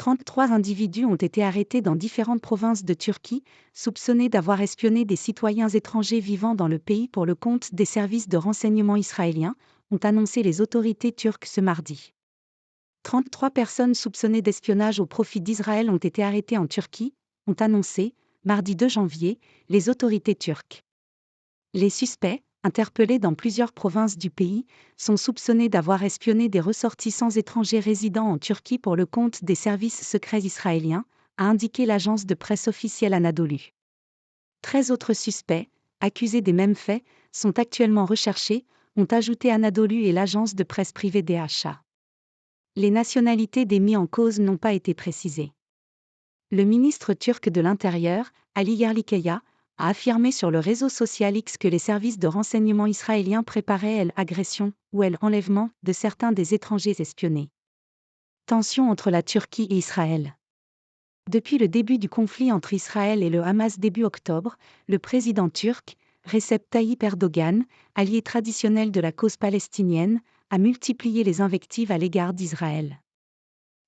33 individus ont été arrêtés dans différentes provinces de Turquie, soupçonnés d'avoir espionné des citoyens étrangers vivant dans le pays pour le compte des services de renseignement israéliens, ont annoncé les autorités turques ce mardi. 33 personnes soupçonnées d'espionnage au profit d'Israël ont été arrêtées en Turquie, ont annoncé, mardi 2 janvier, les autorités turques. Les suspects, interpellés dans plusieurs provinces du pays, sont soupçonnés d'avoir espionné des ressortissants étrangers résidant en Turquie pour le compte des services secrets israéliens, a indiqué l'agence de presse officielle Anadolu. 13 autres suspects, accusés des mêmes faits, sont actuellement recherchés, ont ajouté Anadolu et l'agence de presse privée DHA. Les nationalités des mis en cause n'ont pas été précisées. Le ministre turc de l'Intérieur, Ali Yerlikaya, a affirmé sur le réseau social X que les services de renseignement israéliens préparaient l'agression ou l'enlèvement de certains des étrangers espionnés. Tension entre la Turquie et Israël. Depuis le début du conflit entre Israël et le Hamas début octobre, le président turc, Recep Tayyip Erdogan, allié traditionnel de la cause palestinienne, a multiplié les invectives à l'égard d'Israël.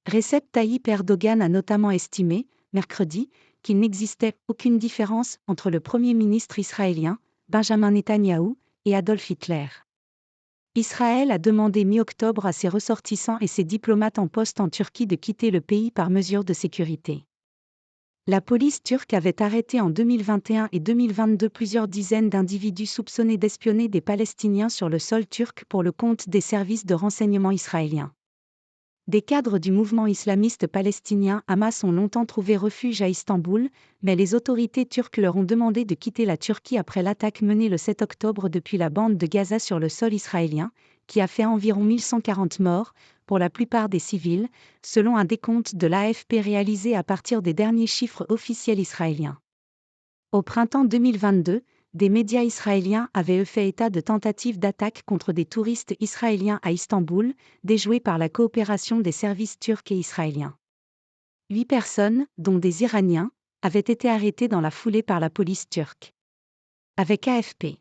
Recep Tayyip Erdogan a notamment estimé, mercredi, qu'il n'existait aucune différence entre le Premier ministre israélien, Benjamin Netanyahou, et Adolf Hitler. Israël a demandé mi-octobre à ses ressortissants et ses diplomates en poste en Turquie de quitter le pays par mesure de sécurité. La police turque avait arrêté en 2021 et 2022 plusieurs dizaines d'individus soupçonnés d'espionner des Palestiniens sur le sol turc pour le compte des services de renseignement israéliens. Des cadres du mouvement islamiste palestinien Hamas ont longtemps trouvé refuge à Istanbul, mais les autorités turques leur ont demandé de quitter la Turquie après l'attaque menée le 7 octobre depuis la bande de Gaza sur le sol israélien, qui a fait environ 1140 morts, pour la plupart des civils, selon un décompte de l'AFP réalisé à partir des derniers chiffres officiels israéliens. Au printemps 2022, des médias israéliens avaient fait état de tentatives d'attaque contre des touristes israéliens à Istanbul, déjouées par la coopération des services turcs et israéliens. 8 personnes, dont des Iraniens, avaient été arrêtées dans la foulée par la police turque. Avec AFP.